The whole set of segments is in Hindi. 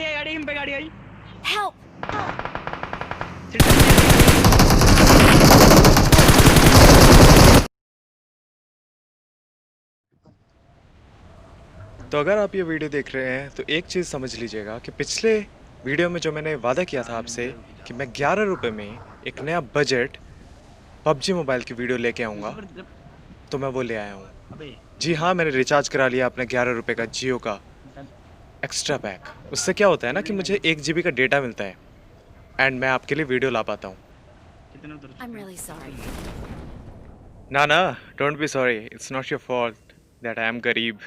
गाड़ी हम पे गाड़ी आई। Help! तो अगर आप ये वीडियो देख रहे हैं तो एक चीज़ समझ लीजिएगा कि पिछले वीडियो में जो मैंने वादा किया था आपसे कि मैं 11 रुपये में एक नया बजट पबजी मोबाइल की वीडियो लेके आऊँगा, तो मैं वो ले आया हूँ। अबे जी हाँ, मैंने रिचार्ज करा लिया अपने 11 रुपये का जियो का एक्स्ट्रा पैक। उससे क्या होता है ना कि मुझे 1 GB का डेटा मिलता है एंड मैं आपके लिए वीडियो ला पाता हूँ। कितने उधर I'm really sorry. ना ना, don't be sorry, it's not your fault that I am गरीब।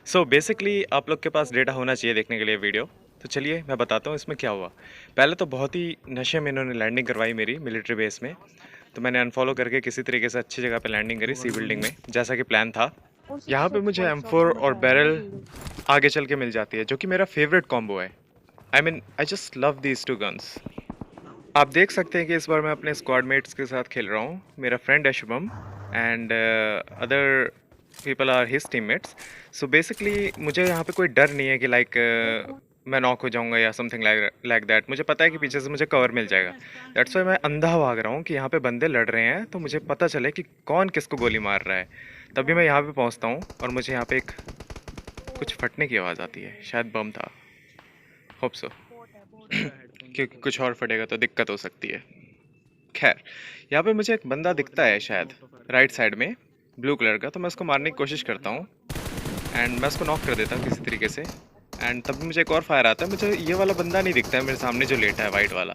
सो बेसिकली आप लोग के पास डेटा होना चाहिए देखने के लिए वीडियो। तो चलिए मैं बताता हूँ इसमें क्या हुआ। पहले तो बहुत ही नशे में इन्होंने लैंडिंग करवाई मेरी मिलिट्री बेस में, तो मैंने अनफॉलो करके किसी तरीके से अच्छी जगह पे लैंडिंग करी, सी बिल्डिंग में, जैसा कि प्लान था। यहाँ पे मुझे M4 और बैरल आगे चल के मिल जाती है, जो कि मेरा फेवरेट कॉम्बो है। I just love these two guns. आप देख सकते हैं कि इस बार मैं अपने स्क्वाड मेट्स के साथ खेल रहा हूँ। मेरा फ्रेंड है Shubham and other people are his teammates. So basically मुझे यहाँ पे कोई डर नहीं है कि मैं नॉक हो जाऊँगा या समथिंग लाइक दैट। मुझे पता है कि पीछे से मुझे कवर मिल जाएगा। दैट्स वाई मैं अंधा भाग रहा हूँ कि यहाँ पे बंदे लड़ रहे हैं तो मुझे पता चले कि कौन किसको गोली मार रहा है। तभी मैं यहाँ पे पहुँचता हूँ और मुझे यहाँ पे एक कुछ फटने की आवाज़ आती है, शायद बम था, होप सो, क्योंकि कुछ और फटेगा तो दिक्कत हो सकती है। खैर, यहाँ पे मुझे एक बंदा दिखता है शायद राइट साइड में, ब्लू कलर का, तो मैं उसको मारने की कोशिश करता हूँ एंड मैं उसको नॉक कर देता हूँ किसी तरीके से। एंड तब मुझे एक और फायर आता है। मुझे ये वाला बंदा नहीं दिखता है मेरे सामने जो लेटा है, वाइट वाला।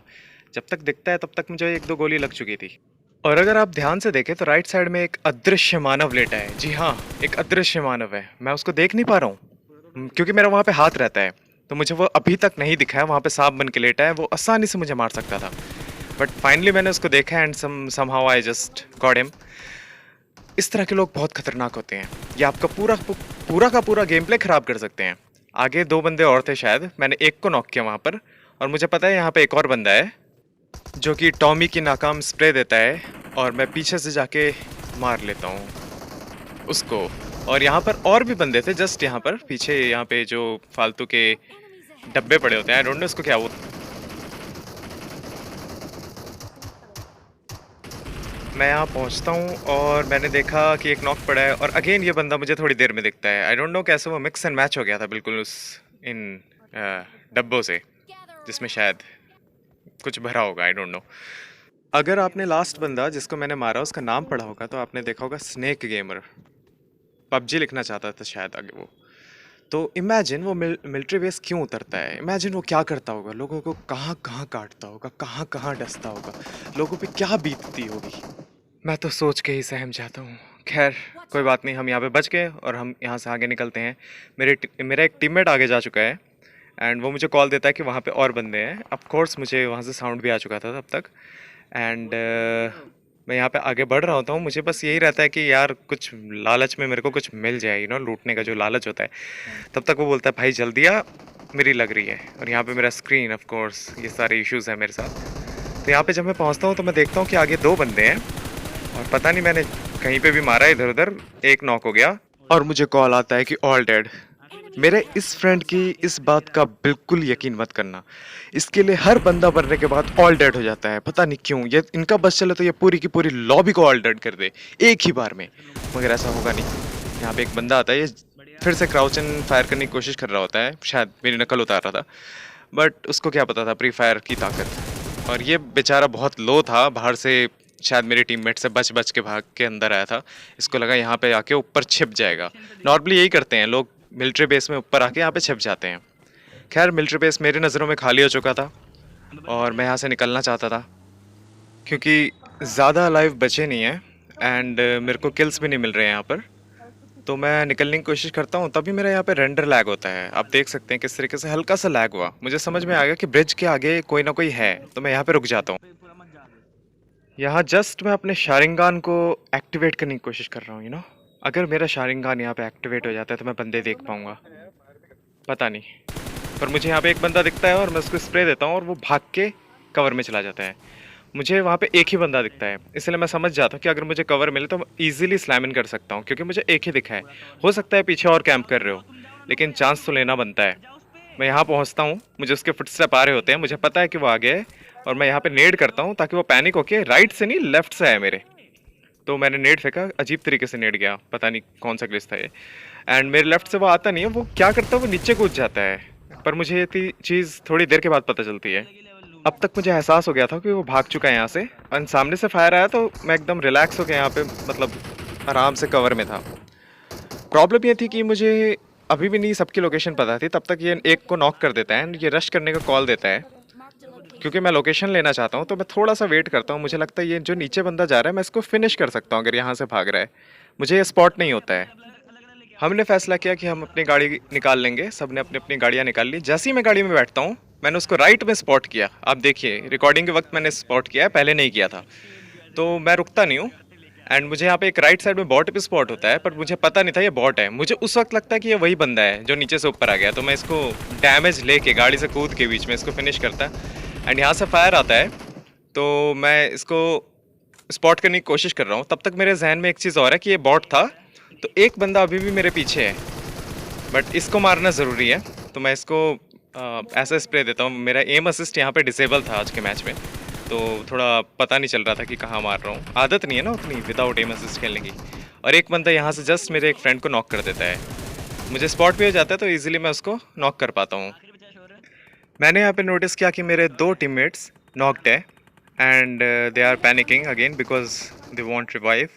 जब तक दिखता है तब तक मुझे 1-2 गोली लग चुकी थी। और अगर आप ध्यान से देखें तो राइट साइड में एक अदृश्य मानव लेटा है। जी हाँ, एक अदृश्य मानव है। मैं उसको देख नहीं पा रहा हूँ क्योंकि मेरा वहाँ पे हाथ रहता है, तो मुझे वो अभी तक नहीं दिखा है। वहाँ पे सांप बन के लेटा है, वो आसानी से मुझे मार सकता था, बट फाइनली मैंने उसको देखा and somehow I just got him. इस तरह के लोग बहुत खतरनाक होते हैं, ये आपका पूरा का पूरा गेम प्ले ख़राब कर सकते हैं। आगे 2 बंदे और थे शायद, मैंने एक को नॉक किया वहाँ पर, और मुझे पता है यहाँ पे एक और बंदा है जो कि टॉमी की नाकाम स्प्रे देता है और मैं पीछे से जाके मार लेता हूँ उसको। और यहाँ पर और भी बंदे थे जस्ट यहाँ पर पीछे, यहाँ पे जो फालतू के डब्बे पड़े होते हैं, आई डोंट नो इसको क्या वो। मैं यहाँ पहुँचता हूँ और मैंने देखा कि एक नॉक पड़ा है और अगेन ये बंदा मुझे थोड़ी देर में दिखता है। आई डोंट नो कैसे वो मिक्स एंड मैच हो गया था बिल्कुल उस इन डब्बों से, जिसमें शायद कुछ भरा होगा, आई डोंट नो। अगर आपने लास्ट बंदा जिसको मैंने मारा उसका नाम पढ़ा होगा तो आपने देखा होगा स्नेक गेमर, पबजी लिखना चाहता था शायद आगे वो। तो इमेजिन वो मिलिट्री बेस क्यों उतरता है, इमेजिन वो क्या करता होगा, लोगों को कहाँ कहाँ काटता होगा, कहाँ कहाँ डसता होगा, लोगों पे क्या बीतती होगी। मैं तो सोच के ही सहम जाता हूँ। खैर कोई बात नहीं, हम यहाँ पे बच गए और हम यहाँ से आगे निकलते हैं। मेरा एक टीममेट आगे जा चुका है एंड वो मुझे कॉल देता है कि वहाँ पे और बंदे हैं। ऑफ कोर्स मुझे वहाँ से साउंड भी आ चुका था तब तक एंड मैं यहाँ पे आगे बढ़ रहा होता हूँ। मुझे बस यही रहता है कि यार कुछ लालच में मेरे को कुछ मिल जाए, लूटने का जो लालच होता है। तब तक वो बोलता है भाई जल्दी आ, मेरी लग रही है। और यहाँ पे मेरा स्क्रीन, ऑफ कोर्स ये सारे इश्यूज़ हैं मेरे साथ। तो यहाँ पे जब मैं पहुँचता हूँ तो मैं देखता हूँ कि आगे 2 बंदे हैं और पता नहीं मैंने कहीं पे भी मारा, इधर उधर, एक नॉक हो गया और मुझे कॉल आता है कि ऑल डेड। मेरे इस फ्रेंड की इस बात का बिल्कुल यकीन मत करना, इसके लिए हर बंदा बनने के बाद ऑल डेड हो जाता है। पता नहीं क्यों, ये इनका बस चले तो ये पूरी की पूरी लॉबी को ऑल डेड कर दे एक ही बार में, मगर ऐसा होगा नहीं। यहाँ पे एक बंदा आता है, ये फिर से क्राउच एंड फायर करने की कोशिश कर रहा होता है, शायद मेरी नकल उतार रहा था, बट उसको क्या पता था प्री फायर की ताकत। और ये बेचारा बहुत लो था, बाहर से शायद मेरे टीममेट से बच बच के भाग के अंदर आया था। इसको लगा यहाँ पे आके ऊपर छिप जाएगा। नॉर्मली यही करते हैं लोग, मिलिट्री बेस में ऊपर आके यहाँ पे छिप जाते हैं। खैर मिलिट्री बेस मेरी नज़रों में खाली हो चुका था और मैं यहाँ से निकलना चाहता था क्योंकि ज़्यादा लाइव बचे नहीं हैं एंड मेरे को किल्स भी नहीं मिल रहे हैं यहाँ पर। तो मैं निकलने की कोशिश करता हूँ, तभी मेरा यहाँ पे रेंडर लैग होता है। आप देख सकते हैं किस तरीके से हल्का सा लैग हुआ। मुझे समझ में आ गया कि ब्रिज के आगे कोई ना कोई है, तो मैं यहाँ पे रुक जाता हूँ। यहाँ जस्ट मैं अपने शारिंगान को एक्टिवेट करने की कोशिश कर रहा हूँ। अगर मेरा शारिंगान यहाँ पे एक्टिवेट हो जाता है तो मैं बंदे देख पाऊँगा, पता नहीं। पर मुझे यहाँ पे एक बंदा दिखता है और मैं उसको स्प्रे देता हूँ और वो भाग के कवर में चला जाता है। मुझे वहाँ पे एक ही बंदा दिखता है, इसलिए मैं समझ जाता हूँ कि अगर मुझे कवर मिले तो मैं ईजिली स्लैम इन कर सकता हूँ, क्योंकि मुझे एक ही दिखा है। हो सकता है पीछे और कैंप कर रहे हो, लेकिन चांस तो लेना बनता है। मैं यहाँ पहुँचता हूँ, मुझे उसके फुटस्टेप आ रहे होते हैं, मुझे पता है कि वो आ गया है और मैं यहाँ पे नेड करता हूँ ताकि वो पैनिक होके राइट से नहीं लेफ्ट से आए मेरे। तो मैंने नेड फेंका, अजीब तरीके से नेड गया, पता नहीं कौन सा ग्लिच था ये। एंड मेरे लेफ्ट से वो आता नहीं है, वो क्या करता है, वो नीचे कूद जाता है। पर मुझे ये चीज़ थोड़ी देर के बाद पता चलती है। अब तक मुझे एहसास हो गया था कि वो भाग चुका है यहाँ से, और सामने से फायर आया तो मैं एकदम रिलैक्स हो गया यहाँ पे, मतलब आराम से कवर में था। प्रॉब्लम ये थी कि मुझे अभी भी नहीं सबकी लोकेशन पता थी, तब तक ये एक को नॉक कर देता है, ये रश करने का कॉल देता है। क्योंकि मैं लोकेशन लेना चाहता हूँ तो मैं थोड़ा सा वेट करता हूँ, मुझे लगता है ये जो नीचे बंदा जा रहा है मैं इसको फिनिश कर सकता हूँ अगर यहाँ से भाग रहा है। मुझे ये स्पॉट नहीं होता है। हमने फैसला किया कि हम अपनी गाड़ी निकाल लेंगे, सबने अपनी अपनी गाड़ियाँ निकाल ली। जैसे ही मैं गाड़ी में बैठता हूँ मैंने उसको राइट में स्पॉट किया। आप देखिए रिकॉर्डिंग के वक्त मैंने स्पॉट किया है, पहले नहीं किया था। तो मैं रुकता नहीं हूँ, एंड मुझे यहाँ पे एक राइट साइड में बॉट भी स्पॉट होता है, पर मुझे पता नहीं था ये बॉट है। मुझे उस वक्त लगता है कि ये वही बंदा है जो नीचे से ऊपर आ गया, तो मैं इसको डैमेज लेके गाड़ी से कूद के बीच में इसको फिनिश करता है। एंड यहाँ से फायर आता है तो मैं इसको स्पॉट करने की कोशिश कर रहा हूँ। तब तक मेरे जहन में एक चीज़ और है कि ये बॉट था, तो एक बंदा अभी भी मेरे पीछे है, बट इसको मारना ज़रूरी है। तो मैं इसको ऐसा स्प्रे देता हूँ। मेरा एम असिस्ट यहाँ पे डिसेबल था आज के मैच में, तो थोड़ा पता नहीं चल रहा था कि कहाँ मार रहा हूँ। आदत नहीं है ना उतनी विदाउट एम असिस्ट खेलने की। और एक बंदा यहाँ से जस्ट मेरे एक फ्रेंड को नॉक कर देता है, मुझे स्पॉट भी हो जाता है तो ईजिली मैं उसको नॉक कर पाता हूँ। मैंने यहाँ पे नोटिस किया कि मेरे 2 टीममेट्स नॉक्ड है and they are panicking again because they want revive.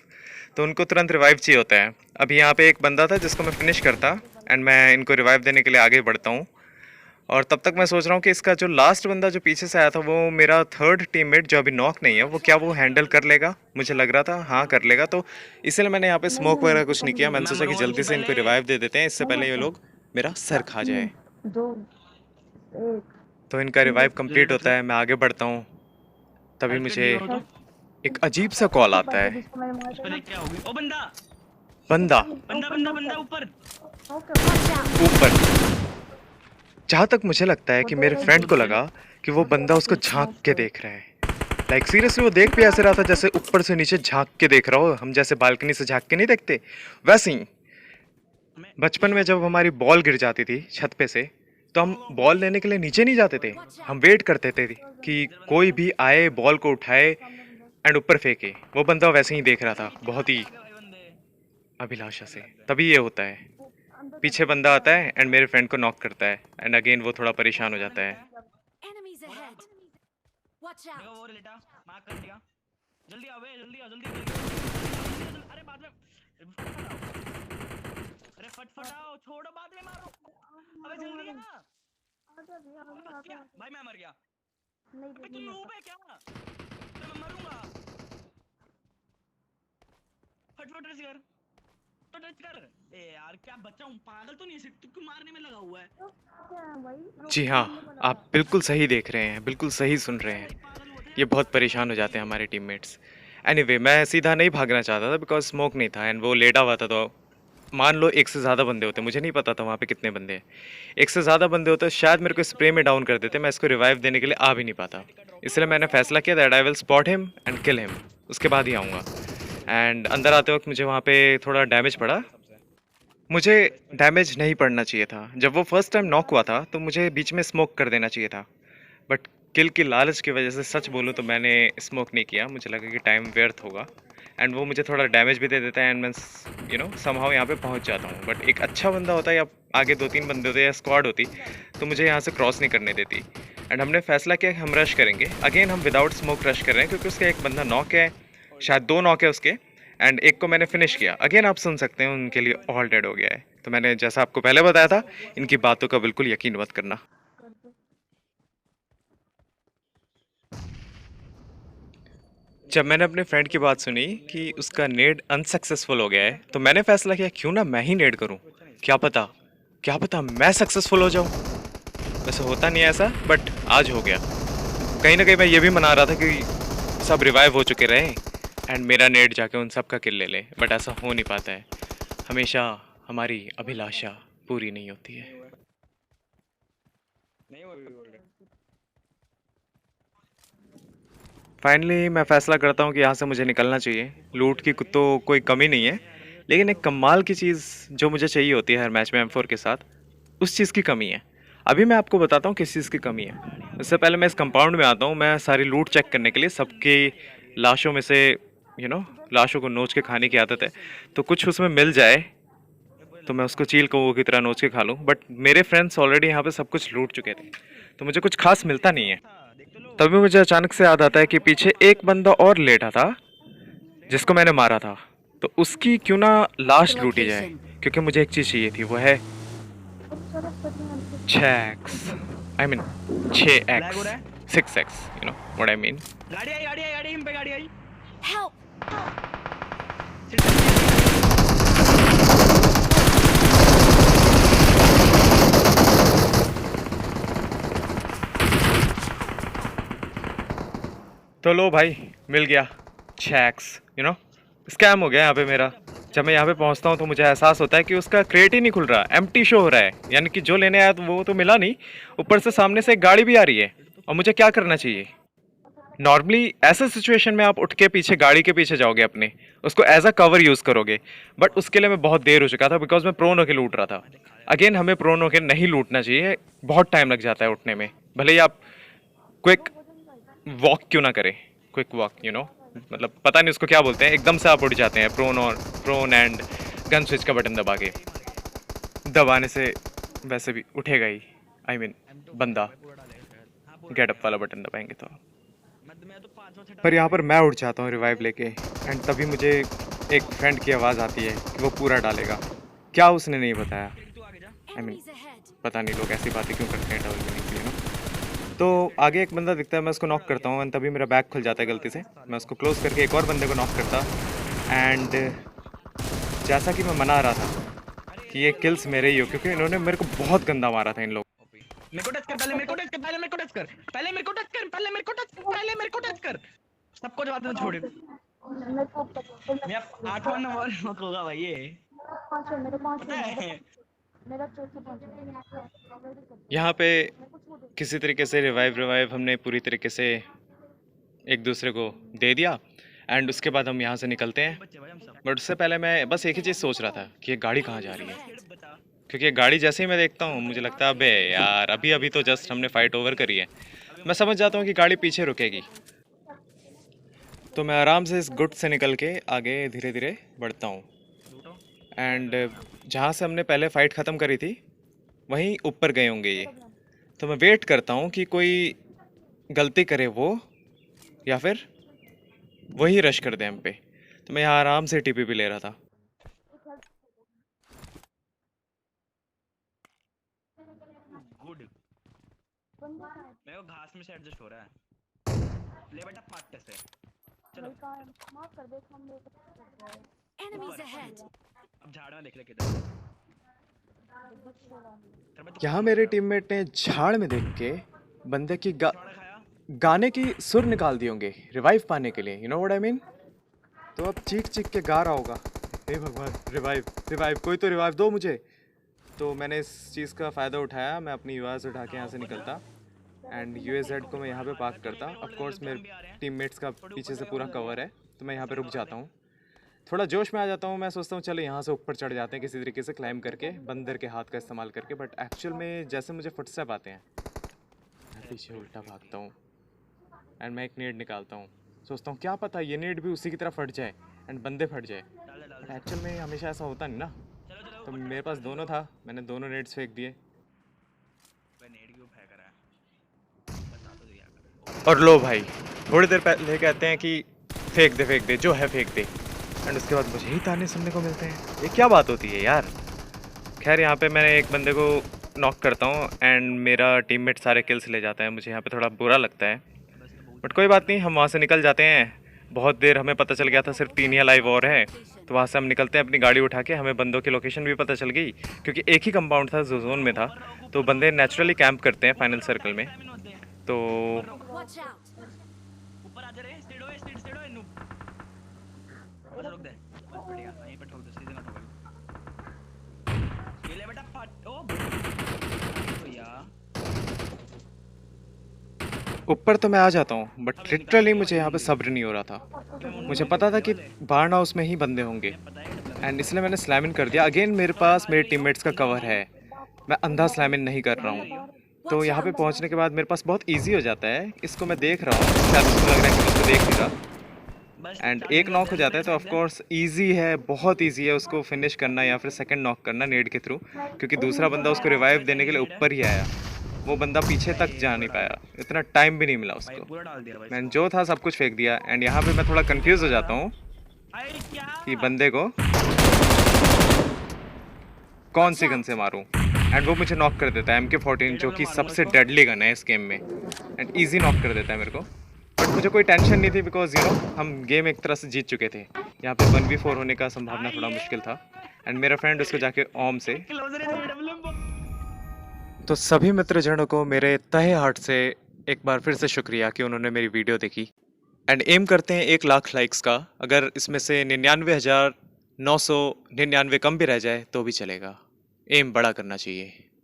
तो उनको तुरंत रिवाइव चाहिए होता है। अभी यहाँ पे एक बंदा था जिसको मैं फिनिश करता, एंड मैं इनको रिवाइव देने के लिए आगे बढ़ता हूँ। और तब तक मैं सोच रहा हूँ कि इसका जो लास्ट बंदा जो पीछे से आया था वो मेरा 3rd टीममेट जो अभी नॉक नहीं है, वो क्या वो हैंडल कर लेगा। मुझे लग रहा था हाँ कर लेगा, तो इसलिए मैंने यहाँ पे स्मोक वगैरह कुछ नहीं किया। मैंने सोचा कि जल्दी से इनको रिवाइव दे देते हैं, इससे पहले ये लोग मेरा सर खा जाए। तो इनका रिवाइव कंप्लीट होता है, मैं आगे बढ़ता हूँ। तभी मुझे एक अजीब सा कॉल आता है। उस पर क्या होगी? ओ बंदा बंदा बंदा बंदा बंदा ऊपर ऊपर। जहाँ तक मुझे लगता है कि मेरे फ्रेंड को लगा कि वो बंदा उसको झांक के देख रहा है। लाइक सीरियसली वो देख भी ऐसे रहा था जैसे ऊपर से नीचे झांक के देख रहा हो, हम जैसे बालकनी से झांक के नहीं देखते वैसे ही। बचपन में जब हमारी बॉल गिर जाती थी छत पे से, तो हम बॉल लेने के लिए नीचे नहीं जाते थे, हम वेट करते थे कि कोई भी आए बॉल को उठाए एंड ऊपर फेंके। वो बंदा वैसे ही देख रहा था, बहुत ही अभिलाषा से। तभी ये होता है, पीछे बंदा आता है एंड मेरे फ्रेंड को नॉक करता है, एंड अगेन वो थोड़ा परेशान हो जाता है। देखो वो लेटा मार कर दिया। जल्दी आओ बे, जल्दी आओ जल्दी आओ। अरे बाद में अरे फटफट आओ, छोड़ो बाद में मारो। अबे जल्दी आ। क्या भाई मैं मर गया। अबे तू नूब है क्या? अरे मैं मरूंगा। फटफट रश कर, तो टच कर। ए यार क्या बच्चा हूँ, पागल तो नहीं है, तू क्यों मारने में लगा हुआ है? जी हाँ, आप बिल्कुल सही देख रहे हैं, बिल्कुल सही सुन रहे हैं। ये बहुत परेशान हो जाते हैं हमारे टीममेट्स। एनीवे मैं सीधा नहीं भागना चाहता था बिकॉज स्मोक नहीं था एंड वो लेटा हुआ था। तो मान लो एक से ज़्यादा बंदे होते, मुझे नहीं पता था वहाँ पे कितने बंदे हैं। एक से ज़्यादा बंदे होते शायद मेरे को स्प्रे में डाउन कर देते, मैं इसको रिवाइव देने के लिए आ भी नहीं पाता। इसलिए मैंने फैसला किया that I will spot him and kill him, उसके बाद ही आऊँगा। एंड अंदर आते वक्त मुझे वहाँ पे थोड़ा डैमेज पड़ा। मुझे डैमेज नहीं पड़ना चाहिए था। जब वो फर्स्ट टाइम नॉक हुआ था तो मुझे बीच में स्मोक कर देना चाहिए था, बट किल की लालच की वजह से सच बोलूँ तो मैंने स्मोक नहीं किया। मुझे लगा कि टाइम व्यर्थ होगा एंड वो मुझे थोड़ा डैमेज भी दे देता है एंड मैं समहाउ यहाँ पे पहुँच जाता हूँ। बट एक अच्छा बंदा होता या आगे 2-3 बंदे होते या स्क्वाड होती तो मुझे यहाँ से क्रॉस नहीं करने देती। एंड हमने फैसला किया कि हम रश करेंगे। अगेन हम विदाउट स्मोक रश कर रहे हैं क्योंकि उसका एक बंदा नॉक है, शायद 2 नॉक है उसके, एंड एक को मैंने फिनिश किया। अगेन आप सुन सकते हैं उनके लिए ऑल डेड हो गया है। तो मैंने जैसा आपको पहले बताया था, इनकी बातों का बिल्कुल यकीन मत करना। जब मैंने अपने फ्रेंड की बात सुनी कि उसका नेड अनसक्सेसफुल हो गया है तो मैंने फैसला किया क्यों ना मैं ही नेड करूं। क्या पता मैं सक्सेसफुल हो जाऊं। वैसे होता नहीं है ऐसा, बट आज हो गया। कहीं ना कहीं मैं ये भी मना रहा था कि सब रिवाइव हो चुके रहे एंड मेरा नेट जाके उन सब का किल ले ले, बट ऐसा हो नहीं पाता है। हमेशा हमारी अभिलाषा पूरी नहीं होती है। नहीं वो भी बोल रहे। फाइनली मैं फैसला करता हूँ कि यहाँ से मुझे निकलना चाहिए। लूट की तो कोई कमी नहीं है, लेकिन एक कमाल की चीज़ जो मुझे चाहिए होती है हर मैच में M4 के साथ, उस चीज़ की कमी है। अभी मैं आपको बताता हूँ किस चीज़ की कमी है। इससे पहले मैं इस कंपाउंड में आता हूँ, मैं सारी लूट चेक करने के लिए। सबकी लाशों में से लाशों को नोच के खाने की आदत है, तो कुछ उसमें मिल जाए तो मैं उसको चील कौओं की तरह नोच के खा लूँ। बट मेरे फ्रेंड्स ऑलरेडी यहाँ पे सब कुछ लूट चुके थे, तो मुझे कुछ खास मिलता नहीं है। तभी मुझे अचानक से याद आता है कि पीछे एक बंदा और लेटा था जिसको मैंने मारा था, तो उसकी क्यों ना लाश लूटी जाए, क्योंकि मुझे एक चीज़ चाहिए थी, वो है 6x, I mean 6x, 6x, you know what I mean। गाड़ी इन पे गाड़ी आई। तो लो भाई, मिल गया 6x, स्कैम हो गया यहाँ पे मेरा। जब मैं यहाँ पे पहुँचता हूँ तो मुझे एहसास होता है कि उसका क्रेट ही नहीं खुल रहा, एम्प्टी शो हो रहा है, यानी कि जो लेने आया तो वो तो मिला नहीं, ऊपर से सामने से एक गाड़ी भी आ रही है। और मुझे क्या करना चाहिए? नॉर्मली ऐसे सिचुएशन में आप उठ के पीछे गाड़ी के पीछे जाओगे, अपने उसको एज अ कवर यूज़ करोगे, बट उसके लिए मैं बहुत देर हो चुका था बिकॉज मैं प्रोन होके लूट रहा था। अगेन, हमें प्रोन होके नहीं लूटना चाहिए, बहुत टाइम लग जाता है उठने में। भले ही आप क्विक वॉक क्यों ना करें, क्विक वॉक, मतलब पता नहीं उसको क्या बोलते हैं, एकदम से आप उठ जाते हैं प्रोन एंड गन स्विच का बटन दबाने से वैसे भी उठेगा ही। आई मीन बंदा गेटअप वाला बटन दबाएंगे तो। पर यहाँ पर मैं उठ जाता हूँ रिवाइव लेके, एंड तभी मुझे एक फ्रेंड की आवाज़ आती है कि वो पूरा डालेगा। क्या उसने नहीं बताया? आई मीन पता नहीं लोग ऐसी बातें क्यों करते हैं डबल मीनिंग के लिए ना। तो आगे एक बंदा दिखता है, मैं उसको नॉक करता हूँ, एंड तभी मेरा बैग खुल जाता है गलती से। मैं उसको क्लोज करके एक और बंदे को नॉक करता, एंड जैसा कि मैं मना रहा था कि ये किल्स मेरे ही हो, क्योंकि इन्होंने मेरे को बहुत गंदा मारा था इन लोग। मेरे को टच कर, पहले मेरे को टच कर, पहले मेरे को टच कर, पहले मेरे को टच कर, पहले मेरे को टच कर, पहले मेरे को टच कर। सबको जवाब देना छोड़। मैं 8वां नंबर मत होगा भाई ये। यहाँ पे किसी तरीके से रिवाइव हमने पूरी तरीके से एक दूसरे को दे दिया, एंड उसके बाद हम यहाँ से निकलते हैं। बट उससे पहले मैं बस एक ही चीज़ सोच रहा था कि ये गाड़ी कहाँ जा रही है, क्योंकि ये गाड़ी जैसे ही मैं देखता हूँ मुझे लगता है अबे यार, अभी तो जस्ट हमने फाइट ओवर करी है। मैं समझ जाता हूँ कि गाड़ी पीछे रुकेगी, तो मैं आराम से इस गुट से निकल के आगे धीरे धीरे बढ़ता हूँ। एंड जहाँ से हमने पहले फ़ाइट ख़त्म करी थी वहीं ऊपर गए होंगे ये, तो मैं वेट करता हूँ कि कोई गलती करे वो, या फिर वही रश कर दे हम पे। तो मैं यहाँ आराम से टीपी भी ले रहा था। गुड, मेरे को घास में से एडजस्ट हो रहा है। ले बेटा पार्ट से चलो, माफ कर दे, हम एनिमीज अहेड। अब झाड़ में देख ले किधर। यहाँ मेरे टीममेट ने झाड़ में देख के बंदे की गाने की सुर निकाल दी होंगे रिवाइव पाने के लिए, you know what I mean. तो अब चीख चीख के गा रहा होगा, हे भगवान रिवाइव, कोई तो रिवाइव दो मुझे। तो मैंने इस चीज़ का फ़ायदा उठाया, मैं अपनी यूएस उठा के यहाँ से निकलता, एंड यूएसजेड को मैं यहाँ पे पार्क करता। ऑफ कोर्स मेरे टीममेट्स का पीछे से पूरा कवर है, तो मैं यहाँ पे रुक जाता हूँ, थोड़ा जोश में आ जाता हूँ। मैं सोचता हूँ चलो यहाँ से ऊपर चढ़ जाते हैं किसी तरीके से क्लाइम करके, बंदर के हाथ का इस्तेमाल करके। बट एक्चुअल में जैसे मुझे फुटस्टेप आते हैं, मैं पीछे उल्टा भागता हूँ, एंड मैं एक नेड निकालता हूँ। सोचता हूँ क्या पता ये नेड भी उसी की तरह फट जाए एंड बंदे फट जाए, बट एक्चुअल में हमेशा ऐसा होता नहीं ना। तो मेरे पास दोनों था, मैंने दोनों नेड्स फेंक दिए, और लो भाई थोड़ी देर पहले कहते हैं कि फेंक दे जो है फेंक दे, एंड उसके बाद मुझे ही ताने सुनने को मिलते हैं। ये क्या बात होती है यार। खैर यहाँ पे मैं एक बंदे को नॉक करता हूँ, एंड मेरा टीममेट सारे किल्स ले जाता है। मुझे यहाँ पे थोड़ा बुरा लगता है, बट कोई बात नहीं, हम वहाँ से निकल जाते हैं। बहुत देर हमें पता चल गया था सिर्फ 3 या लाइव और हैं, तो वहाँ से हम निकलते हैं अपनी गाड़ी उठा के। हमें बंदों की लोकेशन भी पता चल गई, क्योंकि एक ही कंपाउंड था जो जोन में था, तो बंदे नेचुरली कैंप करते हैं फाइनल सर्कल में। तो ऊपर तो मैं आ जाता हूँ, बट लिटरली मुझे यहाँ पे सब्र नहीं हो रहा था। मुझे पता था कि बार्न हाउस में ही बंदे होंगे, एंड इसलिए मैंने स्लैम इन कर दिया। अगेन मेरे पास मेरे टीममेट्स का कवर है, मैं अंधा स्लैम इन नहीं कर रहा हूँ। तो यहाँ पे पहुँचने के बाद मेरे पास बहुत ईज़ी हो जाता है, इसको मैं देख रहा हूँ, शायद उसको लग रहा है कि मैं उसको देख नहीं रहा, बस एंड चार एक जन नॉक रहते हो हैं, जाता है तो फेंक ऑफ दे। कोर्स ईज़ी है, बहुत ईज़ी है उसको फिनिश करना या फिर सेकंड नॉक करना नेड के थ्रू, क्योंकि दूसरा बंदा उसको रिवाइव देने के लिए ऊपर ही आया, वो बंदा पीछे तक जा नहीं पाया, इतना टाइम भी नहीं मिला भाई उसको। पूरा डाल दिया भाई मैंने इसको। जो था सब कुछ फेंक दिया, एंड यहाँ पे मैं थोड़ा कंफ्यूज हो जाता हूँ अरे क्या कि बंदे को कौन सी गन से मारूं, एंड वो मुझे नॉक कर देता है MK14 जो AW कि मारूंगा सबसे इसको। डेडली गन है इस गेम में, एंड इजी नॉक कर देता है मेरे को। बट मुझे कोई टेंशन नहीं थी बिकॉज हम गेम एक तरह से जीत चुके थे। यहाँ पे 1v4 होने का संभावना थोड़ा मुश्किल था, एंड मेरा फ्रेंड उसको जाके ओम से। क्लोजर इन AW। तो सभी मित्रजनों को मेरे तहे हार्ट से एक बार फिर से शुक्रिया कि उन्होंने मेरी वीडियो देखी, एंड एम करते हैं 1 लाख लाइक्स का। अगर इसमें से 99,999 कम भी रह जाए तो भी चलेगा, एम बड़ा करना चाहिए।